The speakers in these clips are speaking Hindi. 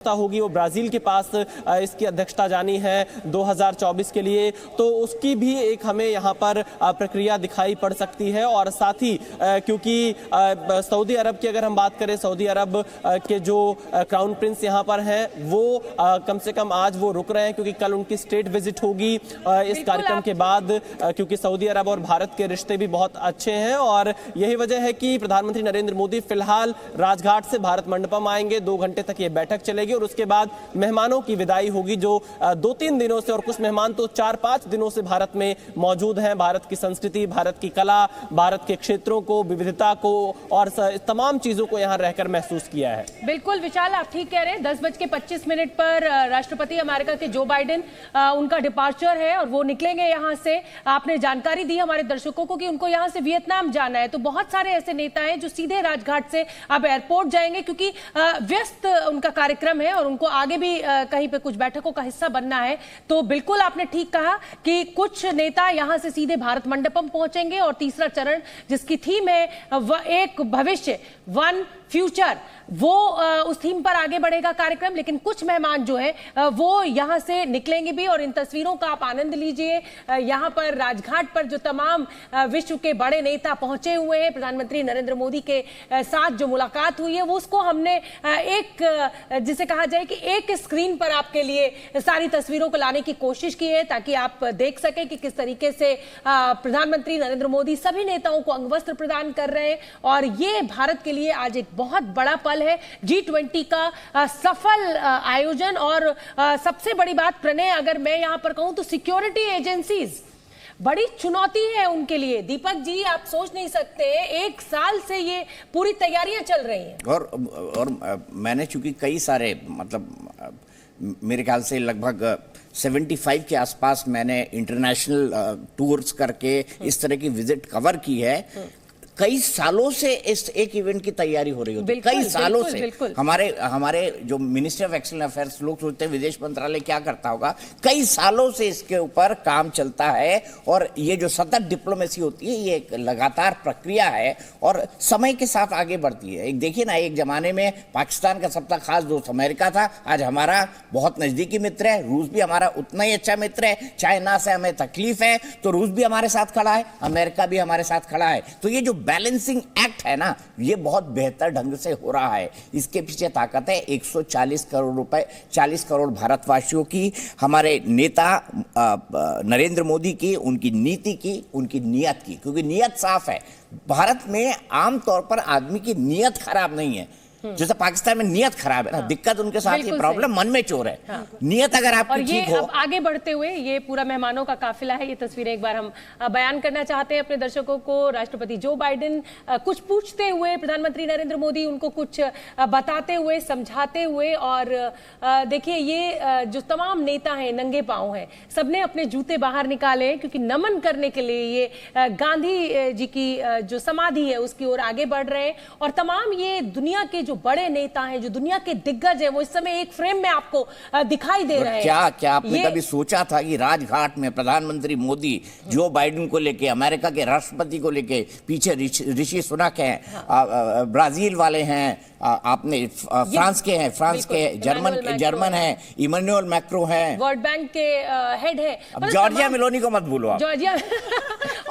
होगी वो ब्राजील के पास इसकी अध्यक्षता जानी है 2024 के लिए, तो उसकी भी एक हमें यहाँ पर प्रक्रिया दिखाई पड़ सकती है। और साथ ही क्योंकि सऊदी अरब की अगर हम बात करें, सऊदी अरब के जो क्राउन प्रिंस यहाँ पर हैं वो कम से कम आज वो रुक रहे हैं क्योंकि कल उनकी स्टेट विजिट होगी इस कार्यक्रम के बाद, क्योंकि सऊदी अरब और भारत के रिश्ते भी बहुत अच्छे हैं। और यही वजह है कि प्रधानमंत्री नरेंद्र मोदी फिलहाल राजघाट से भारत मंडपम आएंगे। 2 घंटे तक ये बैठक चलेगी और उसके बाद मेहमानों की विदाई होगी, जो 2-3 दिनों से, और कुछ मेहमान तो 4-5 दिनों से भारत में मौजूद हैं। भारत की संस्कृति, भारत की कला, भारत के क्षेत्रों को, विविधता को और तमाम चीजों को यहां रहकर महसूस किया है। बिल्कुल विशाल, आप ठीक कह रहे हैं। 10:25 पर राष्ट्रपति अमेरिका के जो बाइडेन उनका डिपार्चर है और वो निकलेंगे यहां से। आपने जानकारी दी हमारे दर्शकों को कि उनको यहां से वियतनाम जाना है, तो बहुत सारे ऐसे नेता हैं जो सीधे राजघाट से अब एयरपोर्ट जाएंगे क्योंकि व्यस्त उनका कार्यक्रम है और उनको आगे भी कहीं पे कुछ बैठकों का हिस्सा बनना है। तो बिल्कुल आपने ठीक कहा कि कुछ नेता यहां से सीधे भारत मंडपम पहुंचेंगे और तीसरा चरण जिसकी थीम है एक भविष्य, वन फ्यूचर, वो उस थीम पर आगे बढ़ेगा कार्यक्रम। लेकिन कुछ मेहमान जो है वो यहां से निकलेंगे भी और इन तस्वीरों का आप आनंद लीजिए। यहां पर राजघाट पर जो तमाम विश्व के बड़े नेता पहुंचे हुए हैं, प्रधानमंत्री नरेंद्र मोदी के साथ जो मुलाकात हुई है वो उसको हमने एक जिसे कहा जाए कि एक स्क्रीन पर आपके लिए सारी तस्वीरों को लाने की कोशिश की है ताकि आप देख सकें कि किस तरीके से प्रधानमंत्री नरेंद्र मोदी सभी नेताओं को अंगवस्त्र प्रदान कर रहे हैं। और ये भारत के लिए आज एक बहुत बड़ा पल है, G20 का सफल आयोजन। और सबसे बड़ी बात प्रणय, अगर मैं यहां पर कहूं तो सिक्योरिटी एजेंसीज बड़ी चुनौती है उनके लिए। दीपक जी, आप सोच नहीं सकते, 1 साल से ये पूरी तैयारियां चल रही हैं। और मैंने चूंकि कई सारे मेरे ख्याल से लगभग 75 के आसपास मैंने इंटरनेशनल टूर्स करके इस तरह की विजिट कवर की है। कई सालों से इस एक इवेंट की तैयारी हो रही होती है, कई सालों से। हमारे जो मिनिस्ट्री ऑफ एक्सटर्नल अफेयर्स, लोग सोचते हैं विदेश मंत्रालय क्या करता होगा, कई सालों से इसके ऊपर काम चलता है। और ये जो सतत डिप्लोमेसी होती है ये एक लगातार प्रक्रिया है और समय के साथ आगे बढ़ती है। एक देखिए ना, एक जमाने में पाकिस्तान का सबसे खास दोस्त अमेरिका था, आज हमारा बहुत नजदीकी मित्र है। रूस भी हमारा उतना ही अच्छा मित्र है। चाइना से हमें तकलीफ है तो रूस भी हमारे साथ खड़ा है, अमेरिका भी हमारे साथ खड़ा है। तो ये जो बैलेंसिंग एक्ट है ना, ये बहुत बेहतर ढंग से हो रहा है। इसके पीछे ताकत है 140 करोड़ रुपए, 40 करोड़ भारतवासियों की, हमारे नेता नरेंद्र मोदी की, उनकी नीति की, उनकी नियत की। क्योंकि नियत साफ है। भारत में आमतौर पर आदमी की नियत खराब नहीं है, जैसे पाकिस्तान में नियत खराब है ना। दिक्कत उनके साथ, ये प्रॉब्लम मन में चोर है। नियत अगर आपकी ठीक हो। अब आगे बढ़ते हुए ये पूरा मेहमानों का काफिला है, ये तस्वीरें एक बार हम बयान करना चाहते हैं अपने दर्शकों को। राष्ट्रपति जो बाइडेन कुछ पूछते हुए, प्रधानमंत्री नरेंद्र मोदी उनको कुछ बताते हुए, समझाते हुए। और देखिए ये जो तमाम नेता हैं नंगे पांव हैं, सबने अपने जूते बाहर निकाले क्योंकि नमन करने के लिए ये गांधी जी की जो समाधि है उसकी ओर आगे बढ़ रहे हैं। और तमाम ये दुनिया के जो बड़े नेता हैं, जो दुनिया के दिग्गज हैं, वो इस समय एक फ्रेम में आपको दिखाई दे रहे हैं। क्या आपने कभी सोचा था कि राजघाट में प्रधानमंत्री मोदी जो बाइडेन को लेके, अमेरिका के राष्ट्रपति को लेके, पीछे ऋषि सुनक हैं, ब्राजील वाले हैं, आपने फ्रांस के हैं, फ्रांस के जर्मन हैं, इमैनुअल मैक्रो हैं, वर्ल्ड बैंक के हेड है, जॉर्जिया मेलोनी को मत भूलो आप, जॉर्जिया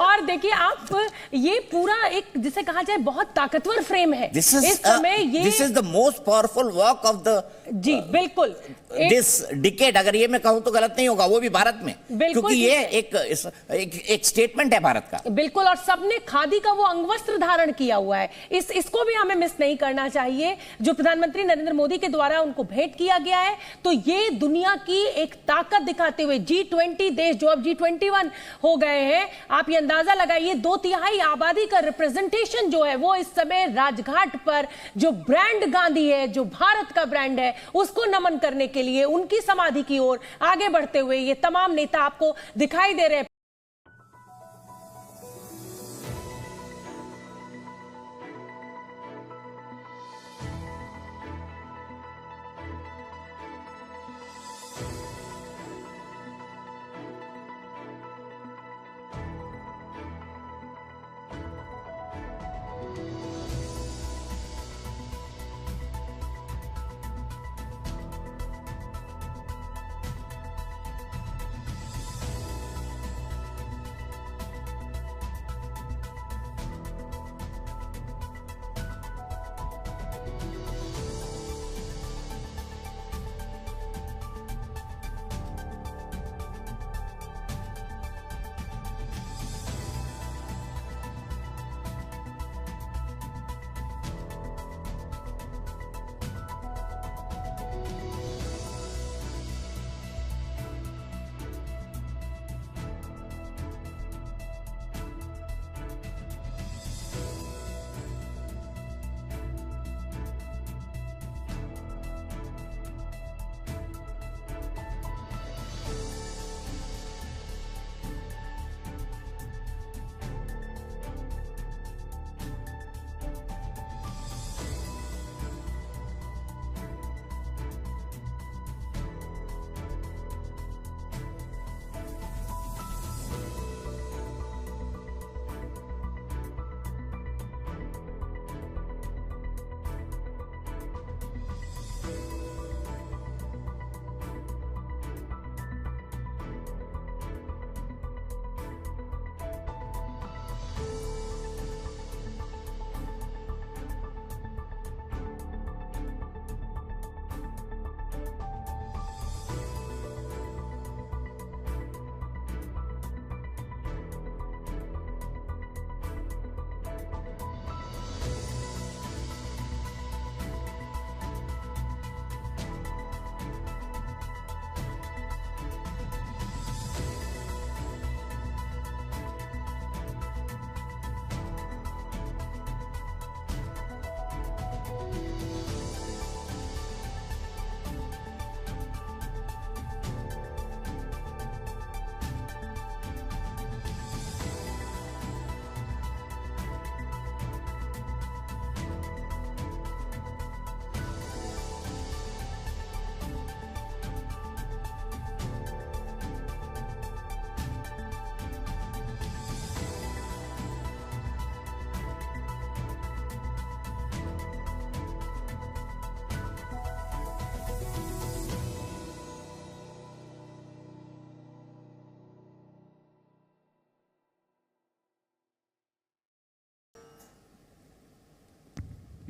और देखिए आप, ये पूरा एक जिसे कहा जाए बहुत ताकतवर फ्रेम है इस समय। ये this is the most powerful walk of the, जी बिल्कुल, दिस डिकेड, अगर ये मैं कहूं तो गलत नहीं होगा, वो भी भारत में, क्योंकि ये एक स्टेटमेंट है भारत का। बिल्कुल, और सबने खादी का वो अंगवस्त्र धारण किया हुआ है। इसको भी हमें मिस नहीं करना चाहिए, जो प्रधानमंत्री नरेंद्र मोदी के द्वारा उनको भेंट किया गया है। तो ये दुनिया की एक ताकत दिखाते हुए G20 देश जो अब G21 हो गए हैं, आप ये अंदाजा लगाइए, 2/3 आबादी का रिप्रेजेंटेशन जो है वो इस समय राजघाट पर जो ब्रांड गांधी है, जो भारत का ब्रांड है, उसको नमन करने के लिए उनकी समाधि की ओर आगे बढ़ते हुए ये तमाम नेता आपको दिखाई दे रहे हैं।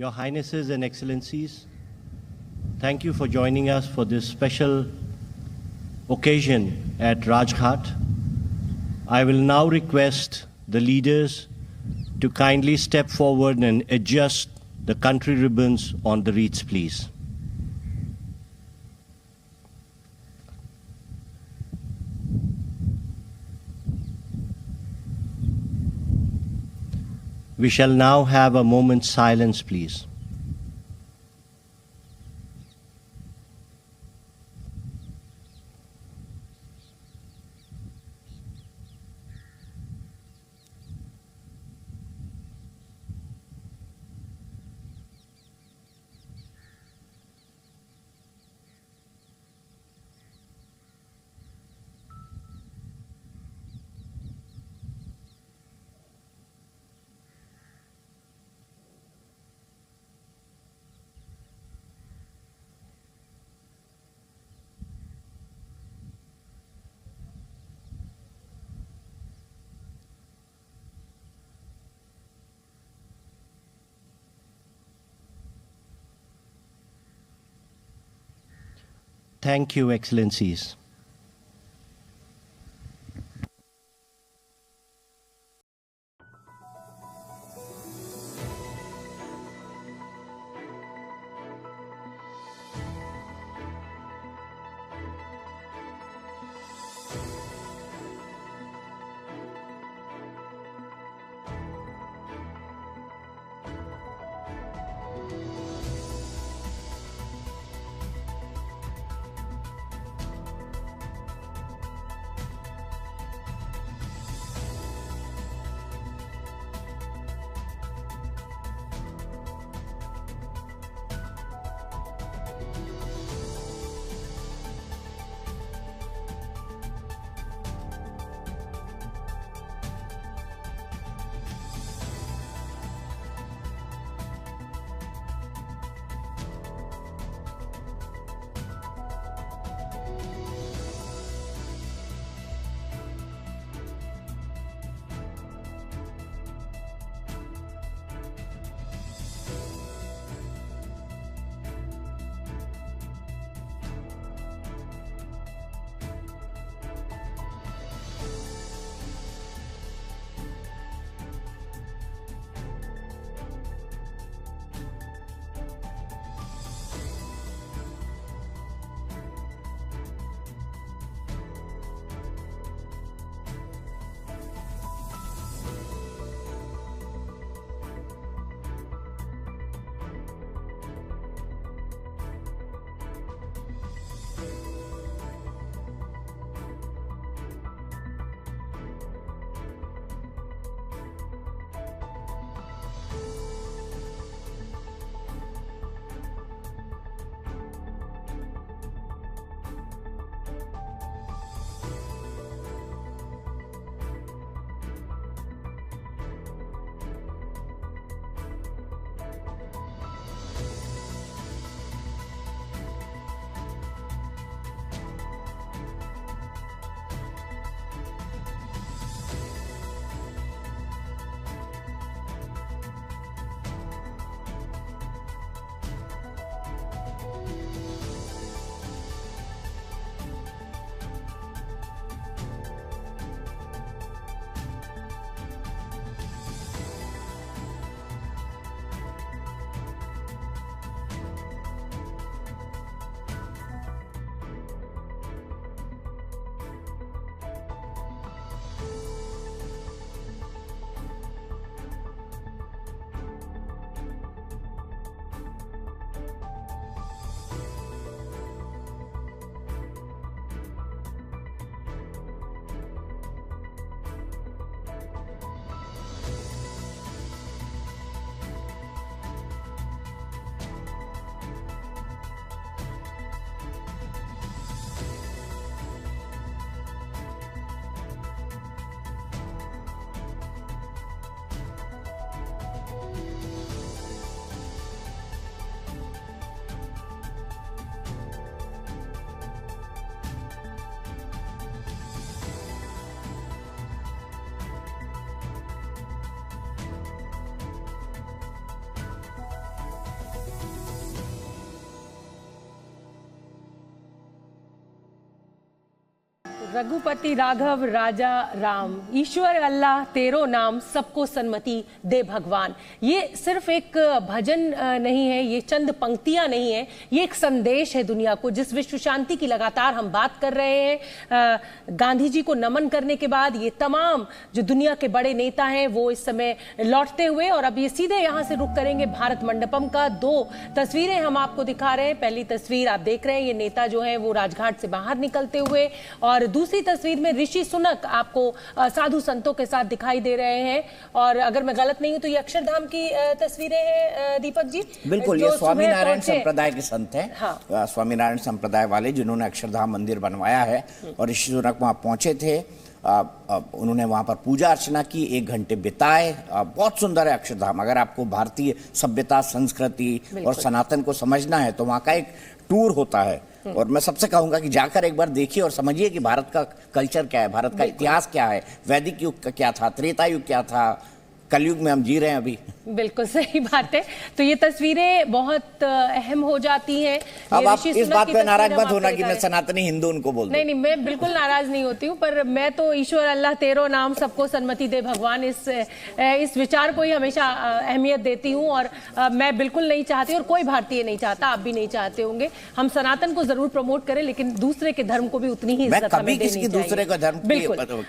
Your Highnesses and Excellencies, thank you for joining us for this special occasion at Rajghat. I will now request the leaders to kindly step forward and adjust the country ribbons on the wreaths, please. We shall now have a moment's silence, please. Thank you, Excellencies. Raghupati Raghav राजा राम, ईश्वर अल्लाह तेरो नाम, सबको सन्मति दे भगवान। ये सिर्फ एक भजन नहीं है, ये चंद पंक्तियां नहीं है, ये एक संदेश है दुनिया को। जिस विश्व शांति की लगातार हम बात कर रहे हैं, गांधी जी को नमन करने के बाद ये तमाम जो दुनिया के बड़े नेता हैं वो इस समय लौटते हुए, और अब ये सीधे यहाँ से रुख करेंगे भारत मंडपम का। 2 तस्वीरें हम आपको दिखा रहे हैं। पहली तस्वीर आप देख रहे हैं, ये नेता जो है वो राजघाट से बाहर निकलते हुए, और दूसरी तस्वीर में ऋषि सुनक आपको साधु संतों के साथ दिखाई दे रहे हैं। और अगर मैं गलत नहीं हूं तो ये अक्षरधाम की तस्वीरें हैं दीपक जी। बिल्कुल, ये स्वामीनारायण संप्रदाय के संत हैं। हाँ। स्वामीनारायण संप्रदाय वाले जिन्होंने अक्षरधाम मंदिर बनवाया है, और ऋषि सुनक वहां पहुंचे थे। उन्होंने वहां पर पूजा अर्चना की, 1 घंटे बिताए। बहुत सुंदर है अक्षरधाम। अगर आपको भारतीय सभ्यता, संस्कृति और सनातन को समझना है तो वहां का एक टूर होता है, और मैं सबसे कहूंगा कि जाकर एक बार देखिए और समझिए कि भारत का कल्चर क्या है, भारत का इतिहास क्या है, वैदिक युग का क्या था, त्रेता युग क्या था, कलयुग में हम जी रहे हैं अभी। बिल्कुल सही बात है। तो ये तस्वीरें बहुत अहम हो जाती हैं। अब आप इस बात पे नाराज मत होना कि मैं सनातनी हिंदू उनको बोल दूं। नहीं, मैं बिल्कुल नाराज नहीं होती हूँ, पर मैं तो ईश्वर अल्लाह तेरो नाम, सबको सन्मति दे भगवान, इस विचार को ही हमेशा अहमियत देती हूँ। और मैं बिल्कुल नहीं चाहती, और कोई भारतीय नहीं चाहता, आप भी नहीं चाहते होंगे, हम सनातन को जरूर प्रमोट करें, लेकिन दूसरे के धर्म को भी उतनी ही इज्जत हमें देनी चाहिए। दूसरे का धर्म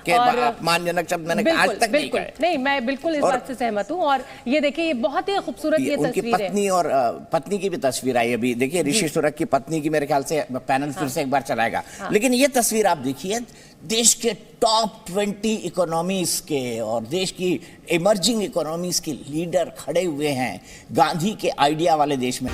के अपमानजनक शब्द मैंने आज तक नहीं कहा। नहीं, मैं बिल्कुल इस बात से सहमत हूँ। और ये देखिए, ये बहुत ही खूबसूरत ये तस्वीर है। पत्नी और पत्नी की भी तस्वीर आई अभी। देखिए, ऋषि सुनक की पत्नी की मेरे ख्याल से पैनल फिर से एक बार चलाएगा। लेकिन ये तस्वीर आप देखिए, देश के टॉप 20 इकोनॉमीज के और देश की इमर्जिंग इकोनॉमीज के लीडर खड़े हुए हैं गांधी के आइडिया वाले देश में।